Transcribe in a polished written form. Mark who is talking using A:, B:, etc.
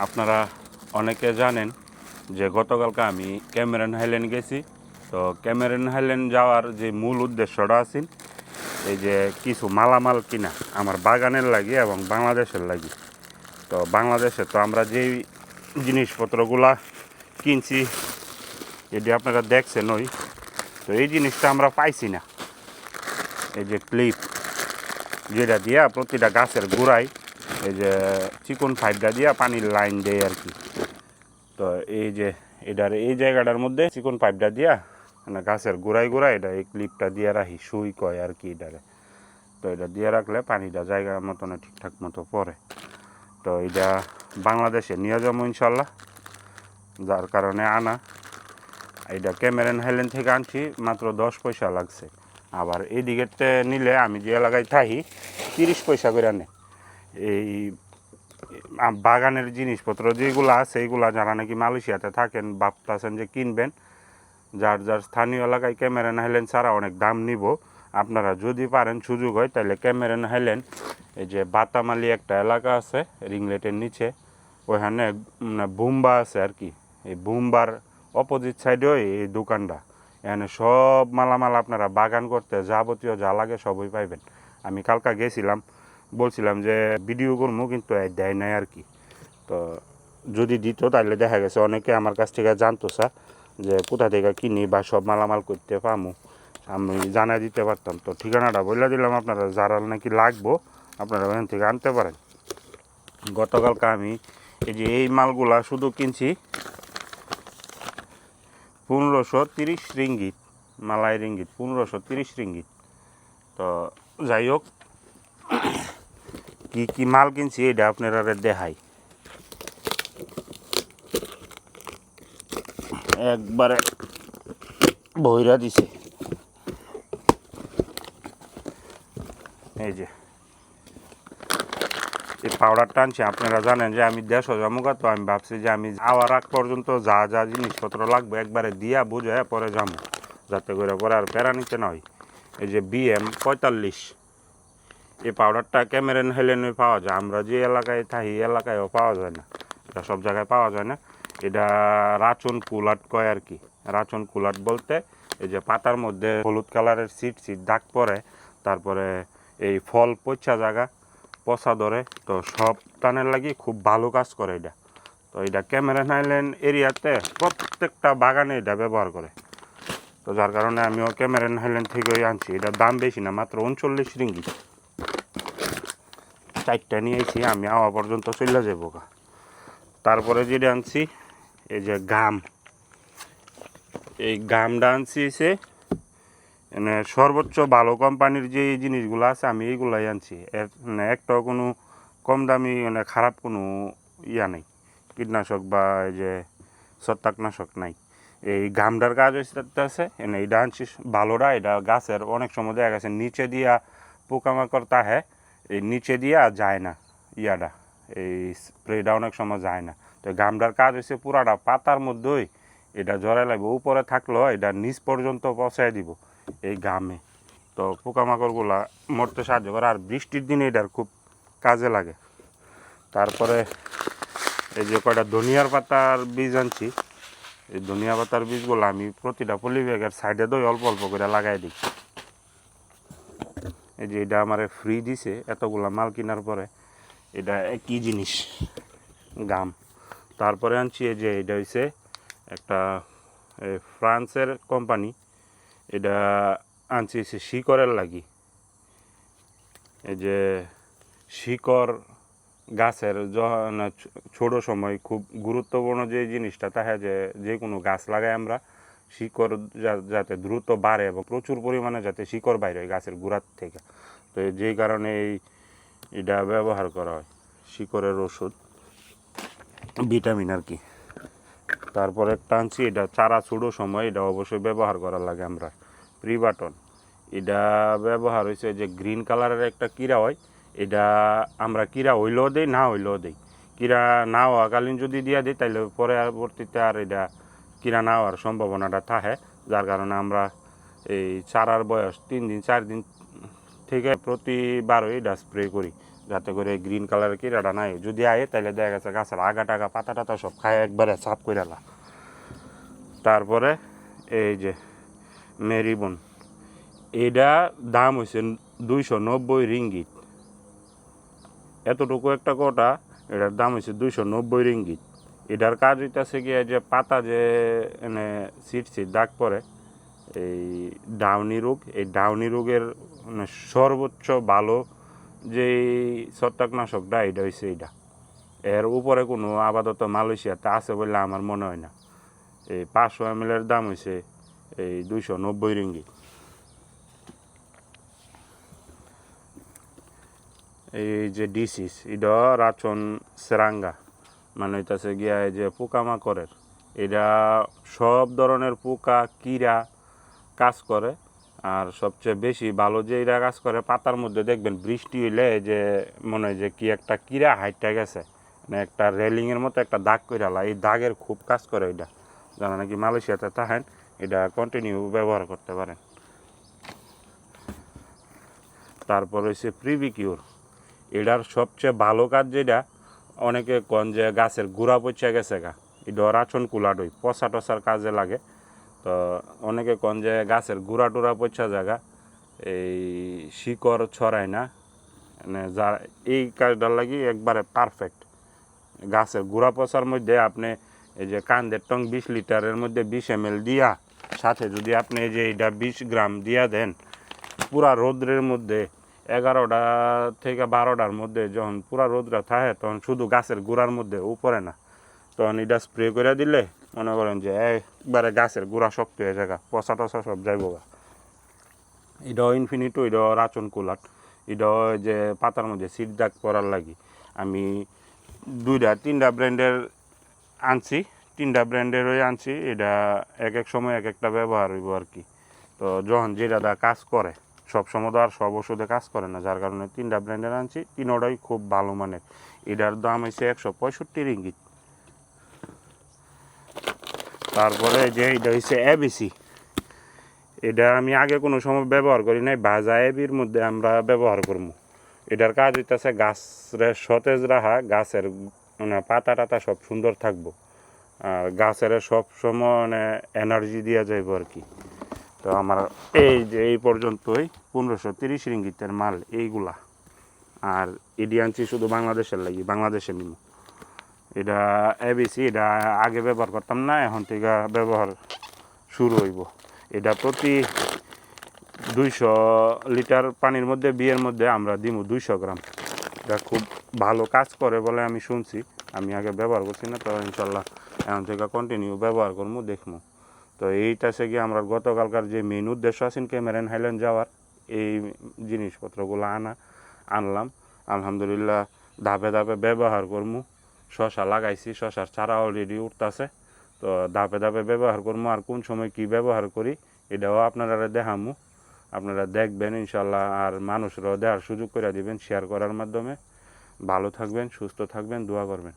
A: আপনারা অনেকে জানেন যে গতকালকে আমি ক্যামেরন হাইল্যান্ড গেছি। তো ক্যামেরন হাইল্যান্ড যাওয়ার যে মূল উদ্দেশ্যটা আছে এই যে কিছু মালামাল কিনা আমার বাগানের লাগি এবং বাংলাদেশের লাগি। তো বাংলাদেশে তো আমরা যেই জিনিসপত্রগুলা কিনছি এটি আপনারা দেখছেন ওই, তো এই জিনিসটা আমরা পাইছি না। এই যে ক্লিপ যেটা দিয়া প্রতিটা গাছের গোড়ায় এই যে চিকন ফাইবটা দিয়া পানির লাইন দেয় আর কি। তো এই যে এটার এই জায়গাটার মধ্যে চিকন পাইপটা দিয়া মানে গাছের গোড়ায় গোড়ায় এটা এই ক্লিপটা দিয়ে রাখি, সুই কয় আর কি এটারে। তো এটা দিয়ে রাখলে পানিটা জায়গা মতন ঠিকঠাক মতো পড়ে। তো এটা বাংলাদেশে নিয়ে যাবো ইনশাল্লাহ, যার কারণে আনা। এটা ক্যামেরন হাইল্যান্ড থেকে আনছি, মাত্র 10 পয়সা লাগছে। আবার এই দিকেতে নিলে আমি যে এলাকায় থাকি 30 পয়সা করে আনে। এই বাগানের জিনিসপত্র যেগুলো আছে এইগুলা যারা নাকি মালয়েশিয়াতে থাকেন ভাবতেছেন যে কিনবেন, যার যার স্থানীয় এলাকায় ক্যামেরন হাইল্যান্ড ছাড়া অনেক দাম নিব। আপনারা যদি পারেন সুযোগ হয় তাহলে ক্যামেরন হাইল্যান্ড এই যে বাতামালি একটা এলাকা আছে রিংলেটের নিচে, ওইখানে বুম্বা আছে আর কি। এই বুম্বার অপোজিট সাইডেও এই দোকানটা, এখানে সব মালামাল আপনারা বাগান করতে যাবতীয় যা লাগে সবই পাইবেন। আমি কালকা গেছিলাম, বলছিলাম যে ভিডিও করবো কিন্তু দেয় নাই আর কি। তো যদি দিত তাহলে দেখা গেছে অনেকে আমার কাছ থেকে জানতো স্যার যে কোথা থেকে কিনি বা সব মালামাল করতে পামু, আমি জানাই দিতে পারতাম। তো ঠিকানাটা বলে দিলাম, আপনারা যারা নাকি লাগবো আপনারা ওখান থেকে আনতে পারেন। গতকালকে আমি এই যে এই মালগুলা শুধু কিনছি 1530 রিঙ্গিত, মালাই রিঙ্গিত 1530 রিঙ্গিত। তো যাই হোক, কি কি মাল কিনছি এটা আপনারা দেখাই। একবারে বইরা দিছে। এই যে এই পাউডারটা আনছি, আপনারা জানেন যে আমি দেশ জামুকা, তো আমি ভাবছি যে আমি যাওয়ার আগ পর্যন্ত যা যা জিনিসপত্র লাগবে একবারে দিয়া বুঝে পরে যাবো, যাতে করে পরে আর প্যারা নিতে নয়। এই যে BM45 এই পাউডারটা ক্যামেরন হাইল্যান্ডে পাওয়া যায়, আমরা যে এলাকায় থাকি এলাকায়ও পাওয়া যায় না, এটা সব জায়গায় পাওয়া যায় না। এটা রাচন কুলাট কয় আর কি। রাচন কুলাট বলতে এই যে পাতার মধ্যে হলুদ কালারের সিট দাগ পরে, তারপরে এই ফল পচা জায়গা পচা ধরে, তো সব টানের লাগি খুব ভালো কাজ করে এটা। তো এটা ক্যামেরন হাইল্যান্ড এরিয়াতে প্রত্যেকটা বাগানে এটা ব্যবহার করে। তো যার কারণে আমিও ক্যামেরন হাইল্যান্ড থেকেই আনছি। এটার দাম বেশি না, মাত্র 39 রিঙ্গিত। 4টা নিয়েছি আমি, আওয়া পর্যন্ত চলে যাবো। তারপরে যেটা আনছি এই যে গাম, এই গামটা আনছি সে মানে সর্বোচ্চ ভালো কোম্পানির যে জিনিসগুলো আছে আমি এইগুলাই আনছি। এর মানে একটাও কোনো কম দামি মানে খারাপ কোনো ইয়া নেই, কীটনাশক বা এই যে ছত্রাকনাশক নাই। এই গামটার কাজ আছে এনে এটা আনছি ভালোটা। এটা গাছের অনেক সময় দেখা গেছে নিচে দিয়া পোকামাকড় তাহে, এই নিচে দিয়া যায় না ইয়াটা, এই স্প্রেটা অনেক সময় যায় না। তো গামটার কাজ হচ্ছে পুরাটা পাতার মধ্যেই এটা জড়াই লাগবে, উপরে থাকলেও এটা নিচ পর্যন্ত পৌঁছায় দিব এই গামে। তো পোকামাকড়গুলা মরতে সাহায্য করে, আর বৃষ্টির দিনে এটার খুব কাজে লাগে। তারপরে এই যে কয়টা ধনিয়ার পাতার বীজ আনছি, এই ধনিয়া পাতার বীজগুলো আমি প্রতিটা পলি ব্যাগের সাইডে দই অল্প অল্প করে লাগাই দিই। এই যে এটা আমার ফ্রি দিছে এতগুলা মাল কেনার পরে, এটা একই জিনিস গাম। তারপরে আনছি এই যে এটা হচ্ছে একটা ফ্রান্সের কোম্পানি, এটা আনছি শিকড়ের লাগি। এই যে শিকড় গাছের ছোট সময় খুব গুরুত্বপূর্ণ যে জিনিসটা তাহলে যে কোনো গাছ লাগাই আমরা, শিকড় যাতে দ্রুত বাড়ে এবং প্রচুর পরিমাণে যাতে শিকড় বাইরে হয় গাছের গোড়ার থেকে। তো যেই কারণে এটা ব্যবহার করা হয়, শিকড়ের ওষুধ, ভিটামিন আর কি। তারপরে একটা আনছি এটা চারা ছোটো সময় এটা অবশ্যই ব্যবহার করা লাগে আমরা, প্রিবাটন। এটা ব্যবহার হয়েছে যে গ্রিন কালারের একটা কীরা হয়, এটা আমরা কীরা হইলেও দেই না হইলেও দেই। কীরা না হওয়াকালীন যদি দিয়া দিই তাহলে পরবর্তীতে আর এটা কীরা না হওয়ার সম্ভাবনাটা থাকে, যার কারণে আমরা এই চারার বয়স 3 দিন 4 দিন থেকে প্রতিবারই এটা স্প্রে করি, যাতে করে গ্রিন কালারের কীড়াটা নাই যদি আয়ে তাহলে দেখা গেছে গাছের আগা টাগা পাতা টাতা সব খায় একবারে সাফ করে লা। তারপরে এই যে মেরিবন, এটা দাম হয়েছে 290 রিঙ্গিত। এতটুকু একটা কোটা, এটার দাম হয়েছে 290 রিঙ্গিত। এটার কাজ হইতেছে গিয়ে যে পাতা যে এনে সিট দাগ পড়ে, এই ডাউনি রোগ, এই ডাউনি রোগের মানে সর্বোচ্চ ভালো যে ছত্রাকনাশকটা এটা হয়েছে এইটা। এর উপরে কোনো আপাতত মালয়েশিয়াতে আছে বলে আমার মনে হয় না। এই 500 ml এর দাম হয়েছে এই 290 রিঙ্গিত। এই যে ডিসিস, এটা রাচন সেরাঙ্গা, মানে হইতেছে গিয়া এই যে পোকামাকড়ের, এটা সব ধরনের পোকা কীড়া কাজ করে। আর সবচেয়ে বেশি ভালো যে এটা কাজ করে পাতার মধ্যে দেখবেন বৃষ্টি হইলে যে মনে হয় যে কি একটা কীড়া হাইটটা গেছে, মানে একটা রেলিংয়ের মতো একটা দাগ করে আলা, এই দাগের খুব কাজ করে এটা। যারা নাকি মালয়েশিয়াতে থাকেন এটা কন্টিনিউ ব্যবহার করতে পারেন। তারপর হচ্ছে প্রিবিকিউর, এটার সবচেয়ে ভালো কাজ যেটা, অনেকে কন যে গাছের গুঁড়া পচা গেছে গা, এটা রাচন কুলাডই পচা টচার কাজে লাগে। তো অনেকে কন যে গাছের গুঁড়া টুরা পচা জায়গা এই শিকড় ছড়ায় না, মানে যা এই কাজটার লাগি একবারে পারফেক্ট। গাছের গুঁড়া পচার মধ্যে আপনি এই যে কান্দের টং 20 লিটারের মধ্যে 20 ml দিয়া, সাথে যদি আপনি এই যে এটা 20 গ্রাম দিয়া দেন, পুরা রৌদ্রের মধ্যে 11টা থেকে 12টার মধ্যে যখন পুরা রৌদ্রা থাকে তখন শুধু গাছের গুঁড়ার মধ্যে উপরে না, তখন এটা স্প্রে করে দিলে মনে করেন যে একবারে গাছের গুঁড়া শক্ত হয়ে যায়, পচা টচা সব যাইব গা। এটাও ইনফিনিটো, এটাও রাচন কুলাট, এটাও যে পাতার মধ্যে সিট দাগ পরার লাগি আমি 2-3টা ব্র্যান্ডের আনছি, 3টা ব্র্যান্ডেরই আনছি। এটা এক এক সময় এক একটা ব্যবহার হইব আর কি। তো যখন যেটা কাজ করে, সব সময় তো আর সব ওষুধে কাজ করে না, যার কারণে 3টা ব্র্যান্ডের আনছি, 3টাই খুব ভালো মানের। এটার দাম হয়েছে 165 রিঙ্গিত। তারপরে যে এটা হচ্ছে এবিসি, এটা আমি আগে কোনো সময় ব্যবহার করি নাই, ভাজা এবির মধ্যে আমরা ব্যবহার করবো। এটার কাজ হইতেছে গাছের সতেজ রাখা, গাছের মানে পাতা টাতা সব সুন্দর থাকবো, আর গাছের সব সময় মানে এনার্জি দেওয়া যাইব আর কি। তো আমার এই যে এই পর্যন্তই 1530 রিঙ্গিতের মাল এইগুলা। আর এডি আনছি শুধু বাংলাদেশের লাগি, বাংলাদেশে নিব। এটা এবিসি, এটা আগে ব্যবহার করতাম না, এখন থেকে ব্যবহার শুরু হইব। এটা প্রতি 200 লিটার পানির মধ্যে বিয়ের মধ্যে আমরা দিব 200 গ্রাম। এটা খুব ভালো কাজ করে বলে আমি শুনছি, আমি আগে ব্যবহার করছি না, তো ইনশাল্লাহ এখন থেকে কন্টিনিউ ব্যবহার করবো, দেখবো। তো এইটা সে গিয়ে আমরা গতকালকার যে মেইন উদ্দেশ্য আছেন ক্যামেরন হাইল্যান্ড যাওয়ার, এই জিনিসপত্রগুলো আনলাম। আলহামদুলিল্লাহ ধাপে ধাপে ব্যবহার করবো। শশা লাগাইছি, শশার চারা অলরেডি উঠতেছে, তো ধাপে ধাপে ব্যবহার করবো। আর কোন সময় কি ব্যবহার করি এটাও আপনারা দেখামু, আপনারা দেখবেন ইনশাল্লাহ। আর মানুষরাও দেখার সুযোগ করে দিবেন শেয়ার করার মাধ্যমে। ভালো থাকবেন, সুস্থ থাকবেন, দোয়া করবেন।